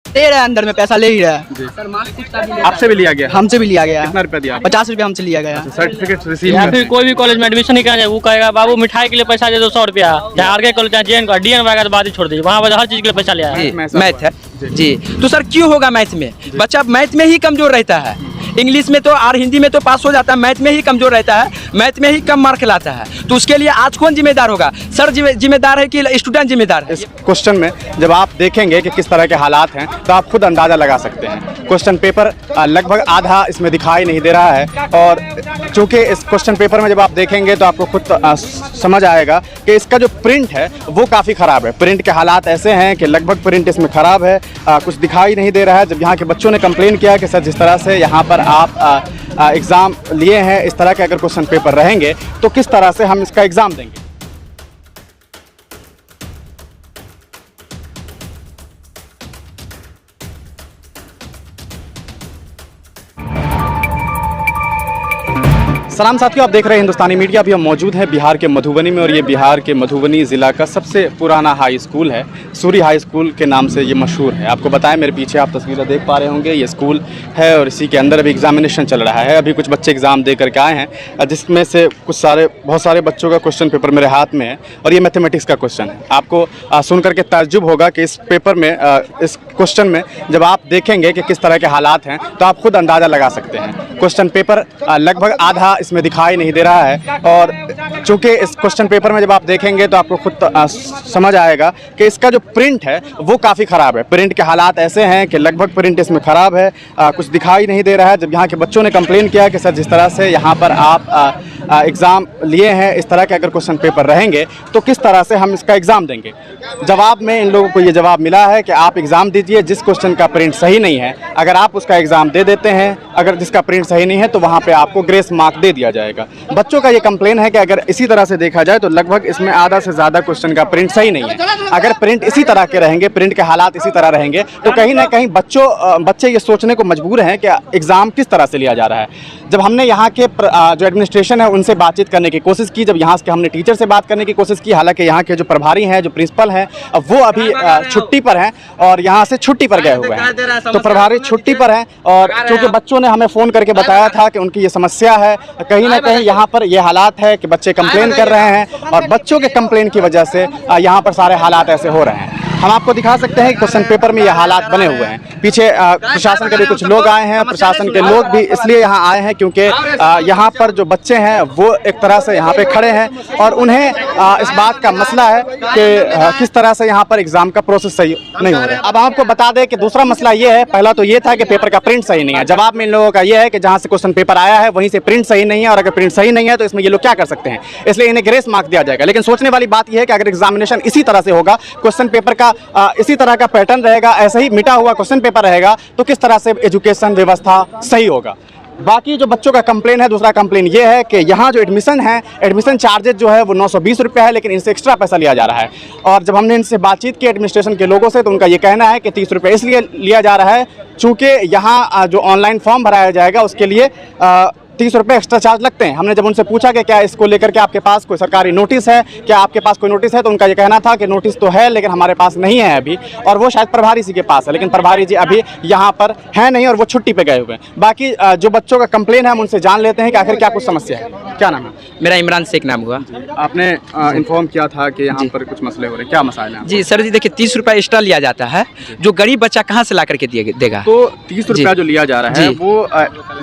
दे रहा है, अंदर में पैसा ले ही रहा है। आपसे भी लिया गया? हमसे भी लिया गया। कितना रुपया दिया? 50 रुपया हमसे लिया गया। सर्टिफिकेट रिसीव या फिर कोई भी कॉलेज में एडमिशन नहीं कराया, वो कहेगा बाबू मिठाई के लिए पैसा दे दो 100 रुपया, चाहे आर के कॉलेज चाहे जेएन का डीएन वगैरह तो बात ही छोड़ दीजिए, वहाँ पर हर चीज के लिए पैसा लिया है। मैथ है जी। तो सर क्यों होगा मैथ में? बच्चा मैथ में ही कमजोर रहता है, इंग्लिश में तो और हिंदी में तो पास हो जाता है, मैथ में ही कमजोर रहता है, मैथ में ही कम मार्क लाता है। तो उसके लिए आज कौन जिम्मेदार होगा? सर जिम्मेदार है कि स्टूडेंट जिम्मेदार है? इस क्वेश्चन में जब आप देखेंगे कि किस तरह के हालात हैं तो आप खुद अंदाज़ा लगा सकते हैं। क्वेश्चन पेपर लगभग आधा इसमें दिखाई नहीं दे रहा है, और चूँकि इस क्वेश्चन पेपर में जब आप देखेंगे तो आपको खुद समझ आएगा कि इसका जो प्रिंट है वो काफ़ी ख़राब है। प्रिंट के हालात ऐसे हैं कि लगभग प्रिंट इसमें ख़राब है, कुछ दिखाई नहीं दे रहा है। जब यहाँ के बच्चों ने कंप्लेन किया कि सर जिस तरह से यहाँ पर आप एग्ज़ाम लिए हैं, इस तरह के अगर क्वेश्चन पेपर रहेंगे तो किस तरह से हम इसका एग्ज़ाम देंगे। सलाम साथियों, आप देख रहे हैं हिंदुस्तानी मीडिया। अभी हम मौजूद हैं बिहार के मधुबनी में, और ये बिहार के मधुबनी ज़िला का सबसे पुराना हाई स्कूल है। सूरी हाई स्कूल के नाम से ये मशहूर है। आपको बताएं, मेरे पीछे आप तस्वीरें देख पा रहे होंगे, ये स्कूल है और इसी के अंदर अभी एग्जामिनेशन चल रहा है। अभी कुछ बच्चे एग्ज़ाम दे करके आए हैं, जिसमें से बहुत सारे बच्चों का क्वेश्चन पेपर मेरे हाथ में है, और ये मैथमेटिक्स का क्वेश्चन है। आपको सुन करके ताज्जुब होगा कि इस पेपर में, इस क्वेश्चन में जब आप देखेंगे कि किस तरह के हालात हैं तो आप खुद अंदाज़ा लगा सकते हैं। क्वेश्चन पेपर लगभग आधा इसमें दिखाई नहीं दे रहा है, और चूँकि इस क्वेश्चन पेपर में जब आप देखेंगे तो आपको खुद समझ आएगा कि इसका जो प्रिंट है वो काफ़ी ख़राब है। प्रिंट के हालात ऐसे हैं कि लगभग प्रिंट इसमें ख़राब है, कुछ दिखाई नहीं दे रहा है। जब यहाँ के बच्चों ने कंप्लेन किया कि सर जिस तरह से यहाँ पर आप एग्ज़ाम लिए हैं, इस तरह के अगर क्वेश्चन पेपर रहेंगे तो किस तरह से हम इसका एग्ज़ाम देंगे। जवाब में इन लोगों को ये जवाब मिला है कि आप एग्ज़ाम दीजिए, जिस क्वेश्चन का प्रिंट सही नहीं है अगर आप उसका एग्ज़ाम दे देते हैं, अगर जिसका प्रिंट सही नहीं है तो वहाँ पे आपको ग्रेस मार्क दे दिया जाएगा। बच्चों का ये कंप्लेन है कि अगर इसी तरह से देखा जाए तो लगभग इसमें आधा से ज़्यादा क्वेश्चन का प्रिंट सही नहीं है। अगर प्रिंट इसी तरह के रहेंगे, प्रिंट के हालात इसी तरह रहेंगे, तो कहीं ना कहीं बच्चे ये सोचने को मजबूर हैं कि एग्ज़ाम किस तरह से लिया जा रहा है। जब हमने यहाँ के जो एडमिनिस्ट्रेशन है उनसे बातचीत करने की कोशिश की, जब यहाँ के हमने टीचर से बात करने की कोशिश की, हालांकि यहाँ के जो प्रभारी हैं, जो प्रिंसिपल हैं, वो अभी छुट्टी पर हैं और यहाँ से छुट्टी पर गए हुए हैं। तो प्रभारी छुट्टी पर हैं, और चूँकि बच्चों ने हमें फ़ोन करके बताया था कि उनकी ये समस्या है, कहीं ना कहीं यहाँ पर ये हालात है कि बच्चे कंप्लेन कर रहे हैं, और बच्चों के कंप्लेन की वजह से यहाँ पर सारे हालात ऐसे हो रहे हैं। हम आपको दिखा सकते हैं कि क्वेश्चन पेपर में ये हालात बने हुए हैं। पीछे प्रशासन के भी कुछ लोग आए हैं, प्रशासन के लोग भी इसलिए यहाँ आए हैं क्योंकि यहाँ पर जो बच्चे हैं वो एक तरह से यहाँ पे खड़े हैं, और उन्हें इस बात का मसला है कि किस तरह से यहाँ पर एग्ज़ाम का प्रोसेस सही नहीं हो रहा है। अब आपको बता दें कि दूसरा मसला ये है, पहला तो ये था कि पेपर का प्रिंट सही नहीं है। जवाब में इन लोगों का ये है कि जहाँ से क्वेश्चन पेपर आया है वहीं से प्रिंट सही नहीं है, और अगर प्रिंट सही नहीं है तो इसमें ये लोग क्या कर सकते हैं, इसलिए इन्हें ग्रेस मार्क दिया जाएगा। लेकिन सोचने वाली बात यह है कि अगर एग्जामिनेशन इसी तरह से होगा, क्वेश्चन पेपर का इसी तरह का पैटर्न रहेगा, ऐसे ही मिटा हुआ क्वेश्चन पेपर रहेगा, तो किस तरह से एजुकेशन व्यवस्था सही होगा। बाकी जो बच्चों का कंप्लेन है, दूसरा कंप्लेन ये है कि यहाँ जो एडमिशन है, एडमिशन चार्जेज जो है वो 920 रुपये है, लेकिन इनसे एक्स्ट्रा पैसा लिया जा रहा है। और जब हमने इनसे बातचीत की एडमिनिस्ट्रेशन के लोगों से, तो उनका ये कहना है कि 30 रुपये इसलिए लिया जा रहा है चूँकि यहाँ जो ऑनलाइन फॉर्म भराया जाएगा उसके लिए 30 रुपये एक्स्ट्रा चार्ज लगते हैं। हमने जब उनसे पूछा कि क्या इसको लेकर के आपके पास कोई सरकारी नोटिस है, क्या आपके पास कोई नोटिस है, तो उनका ये कहना था कि नोटिस तो है लेकिन हमारे पास नहीं है अभी, और वो शायद प्रभारी जी के पास है, लेकिन प्रभारी जी अभी यहाँ पर हैं नहीं और वो छुट्टी पे गए हुए हैं। बाकी जो बच्चों का कंप्लेन है हम उनसे जान लेते हैं कि आखिर क्या कुछ समस्या है। क्या नाम है? मेरा इमरान शेख नाम हुआ। आपने इन्फॉर्म किया था कि यहाँ पर कुछ मसले हो रहे हैं, क्या मसाइल हैं? जी सर जी, देखिए 30 रुपये एक्स्ट्रा लिया जाता है, जो गरीब बच्चा कहाँ से ला करके देगा। तो 30 रुपया जो लिया जा रहा है वो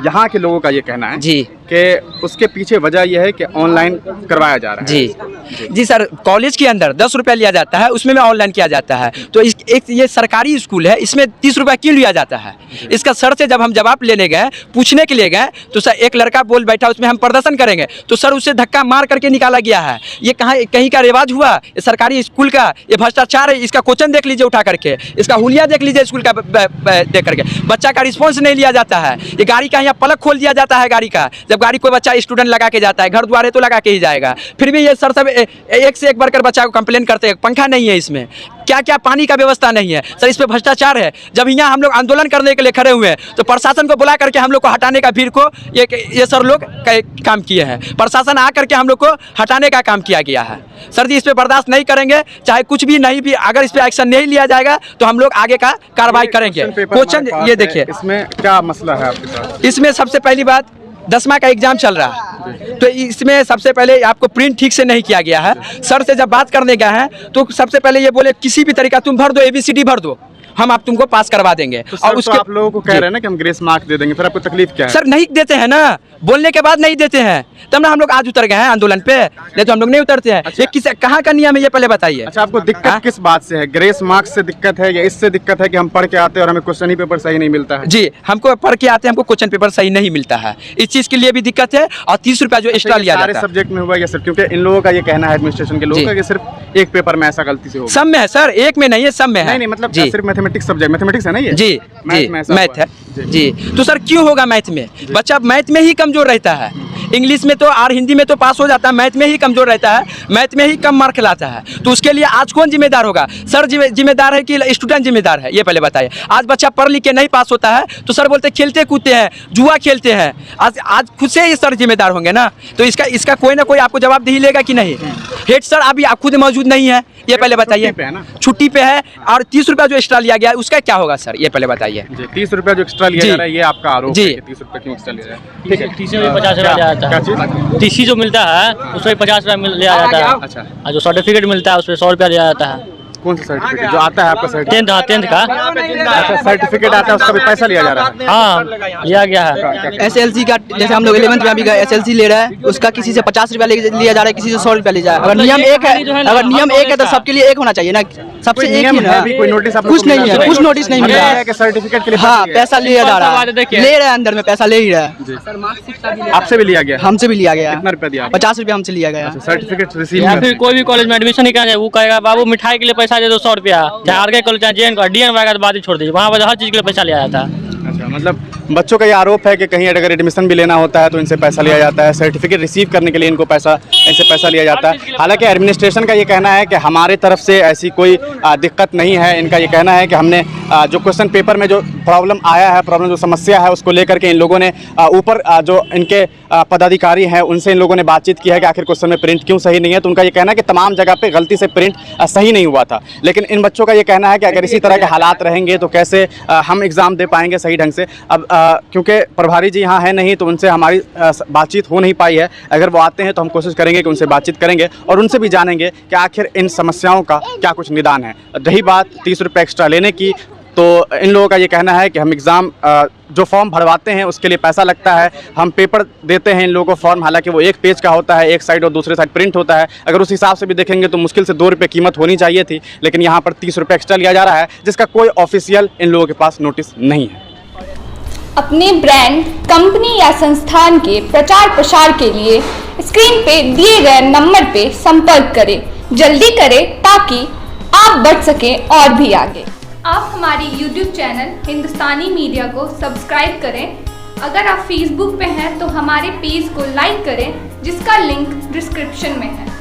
यहाँ के लोगों का ये कहना है जी कि उसके पीछे वजह यह है कि ऑनलाइन करवाया जा रहा है। जी सर, कॉलेज के अंदर 10 रुपया लिया जाता है, उसमें ऑनलाइन किया जाता है। तो ये सरकारी स्कूल है, इसमें 30 रुपया क्यों लिया जाता है? इसका सर से जब हम जवाब लेने गए, पूछने के लिए गए, तो सर एक लड़का बोल बैठा उसमें हम प्रदर्शन करेंगे, तो सर उसे धक्का मार करके निकाला गया है। ये कहीं का रिवाज हुआ? ये सरकारी स्कूल का ये भ्रष्टाचार है। इसका क्वेश्चन देख लीजिए उठा करके, इसका हुलिया देख लीजिए स्कूल का देख करके। बच्चा का रिस्पॉन्स नहीं लिया जाता है। ये गाड़ी का यहाँ पलक खोल दिया जाता है गाड़ी का, जब गाड़ी कोई बच्चा स्टूडेंट लगा के जाता है, घर द्वार है तो लगा के ही जाएगा, फिर भी ये सर सब एक से एक बढ़कर बच्चा को कंप्लेन करते हैं, पंखा नहीं है इसमें, क्या क्या पानी का व्यवस्था नहीं है सर, इस पे भ्रष्टाचार है। जब यहाँ हम लोग आंदोलन करने के लिए खड़े हुए हैं तो प्रशासन को बुला करके हम लोग को हटाने का भीड़ को ये सर लोग काम किए हैं। प्रशासन आ करके हम लोग को हटाने का काम किया गया है। सर जी इस पे बर्दाश्त नहीं करेंगे, चाहे कुछ भी नहीं भी, अगर इस पे एक्शन नहीं लिया जाएगा तो हम लोग आगे का कार्रवाई करेंगे। क्वेश्चन ये देखिए, इसमें क्या मसला है आपके साथ? इसमें सबसे पहली बात 10वां का एग्जाम चल रहा है, तो इसमें सबसे पहले आपको प्रिंट ठीक से नहीं किया गया है। सर से जब बात करने गए हैं तो सबसे पहले ये बोले किसी भी तरीका तुम भर दो, ABCD भर दो, हम आप तुमको पास करवा देंगे। तो और उसके आप लोगों को कह रहे हैं ना कि हम ग्रेस मार्क दे देंगे, फिर आपको तकलीफ क्या है? सर नहीं देते हैं ना, बोलने के बाद नहीं देते हैं, तब ना हम लोग आज उतर गए हैं आंदोलन पे, नहीं तो हम लोग नहीं उतरते हैं। अच्छा। ये किस कहाँ का नियम है ये पहले बताइए। अच्छा, आपको दिक्कत किस बात से है? ग्रेस मार्क्स से दिक्कत है या इससे दिक्कत है कि हम पढ़ के आते हैं और हमें क्वेश्चन ही पेपर सही नहीं मिलता है? जी, हमको पढ़ के आते हैं, हमको क्वेश्चन पेपर सही नहीं मिलता है, इस चीज़ के लिए भी दिक्कत है। और 30 रुपया जो एक्स्ट्रा लिया जाता है सब्जेक्ट में हुआ या सिर्फ, क्योंकि इन लोगों का ये कहना है एडमिनिस्ट्रेशन के लोगों का कि सिर्फ एक पेपर में ऐसा गलती से होगा। सब में है सर, एक में नहीं है, सब में है। नहीं मतलब जी सिर्फ मैथमेटिक्स सब्जेक्ट, मैथमेटिक्स है ना ये? जी जी मैथ है जी। जी। तो सर क्यों होगा मैथ में? बच्चा मैथ में ही कमजोर रहता है, इंग्लिश में तो और हिंदी में तो पास हो जाता है, मैथ में ही कमजोर रहता है, मैथ में ही कम मार्क लाता है। तो उसके लिए आज कौन जिम्मेदार होगा? सर जिम्मेदार है कि स्टूडेंट जिम्मेदार है? ये पहले बताइए। आज बच्चा पढ़ लिख के नहीं पास होता है तो सर बोलते खेलते कूदते हैं, जुआ खेलते हैं, आज खुद से ही सर जिम्मेदार होंगे ना। तो इसका कोई ना कोई आपको जवाबदेही लेगा कि नहीं? हेड सर अभी आप खुद मौजूद नहीं है, ये पहले बताइए। छुट्टी पे है और 30 रुपया जो एक्स्ट्रा लिया गया है उसका क्या होगा सर, ये पहले बताइए। 30 रुपया जो एक्स्ट्रा लिया जा रहा है ये आपका आरोप है कि 30 रुपया क्यों एक्स्ट्रा लिया जा रहा है? ठीक है, TC में 50 रुपया लिया जाता है। TC जो मिलता है उसमें 50 रुपया लिया जाता है। अच्छा, और जो सर्टिफिकेट मिलता है उसमें 100 रुपया लिया जाता है। कौन सा सर्टिफिकेट जो आता है आपका? सर्टिफिकेट 10th का। अच्छा, सर्टिफिकेट आता है उसका भी पैसा लिया जा रहा है? हाँ लिया गया है। SLC का जैसे हम लोग 11th में अभी गए SLC ले रहा है, उसका किसी से 50 रुपया लिया जा रहा है, किसी से 100 रुपया लिया जा रहा है। अगर नियम एक है तो सबके लिए एक होना चाहिए ना, सबसे एक ही ना। कोई नोटिस कुछ नहीं है, कुछ नोटिस नहीं मिल रहा है। सर्टिफिकेट के लिए हाँ पैसा लिया जा रहा है, ले रहा है, अंदर में पैसा ले ही रहा है। आपसे भी लिया गया? हमसे भी लिया गया। कितना रुपया दिया? 50 रुपया हमसे लिया गया। सर्टिफिकेट रिसीव या फिर कोई भी कॉलेज में एडमिशन नहीं कराना है, वो कहेगा बाबू मिठाई के लिए पैसा दे दो 100 रुपया, चाहे आर के कॉलेज चाहे JN का DN वगैरह बाद ही छोड़ दीजिए, वहाँ पर हर चीज़ के लिए पैसा लिया जाता है। अच्छा, मतलब बच्चों का ये आरोप है कि कहीं अगर एडमिशन भी लेना होता है तो इनसे पैसा लिया जाता है, सर्टिफिकेट रिसीव करने के लिए इनसे पैसा लिया जाता है। हालांकि एडमिनिस्ट्रेशन का ये कहना है कि हमारे तरफ से ऐसी कोई दिक्कत नहीं है। इनका ये कहना है कि हमने जो क्वेश्चन पेपर में जो प्रॉब्लम आया है, जो समस्या है उसको लेकर के इन लोगों ने ऊपर जो इनके पदाधिकारी हैं उनसे इन लोगों ने बातचीत की है कि आखिर क्वेश्चन में प्रिंट क्यों सही नहीं है। तो उनका ये कहना है कि तमाम जगह पे गलती से प्रिंट सही नहीं हुआ था। लेकिन इन बच्चों का ये कहना है कि अगर इसी तरह के हालात रहेंगे तो कैसे हम एग्ज़ाम दे पाएंगे सही ढंग से। अब क्योंकि प्रभारी जी यहाँ है नहीं तो उनसे हमारी बातचीत हो नहीं पाई है। अगर वो आते हैं तो हम कोशिश करेंगे कि उनसे बातचीत करेंगे और उनसे भी जानेंगे कि आखिर इन समस्याओं का क्या कुछ निदान है। रही बात 30 रुपये एक्स्ट्रा लेने की, तो इन लोगों का ये कहना है कि हम एग्ज़ाम जो फॉर्म भरवाते हैं उसके लिए पैसा लगता है, हम पेपर देते हैं इन लोगों को फॉर्म, हालांकि वो एक पेज का होता है, एक साइड और दूसरे साइड प्रिंट होता है। अगर उस हिसाब से भी देखेंगे तो मुश्किल से 2 रुपये कीमत होनी चाहिए थी, लेकिन यहाँ पर 30 रुपये एक्स्ट्रा लिया जा रहा है जिसका कोई ऑफिशियल इन लोगों के पास नोटिस नहीं है। अपने ब्रांड, कंपनी या संस्थान के प्रचार प्रसार के लिए स्क्रीन पे दिए गए नंबर पे संपर्क करें। जल्दी करें ताकि आप बढ़ सकें और भी आगे। आप हमारी YouTube चैनल हिंदुस्तानी मीडिया को सब्सक्राइब करें। अगर आप Facebook पे हैं तो हमारे पेज को लाइक करें जिसका लिंक डिस्क्रिप्शन में है।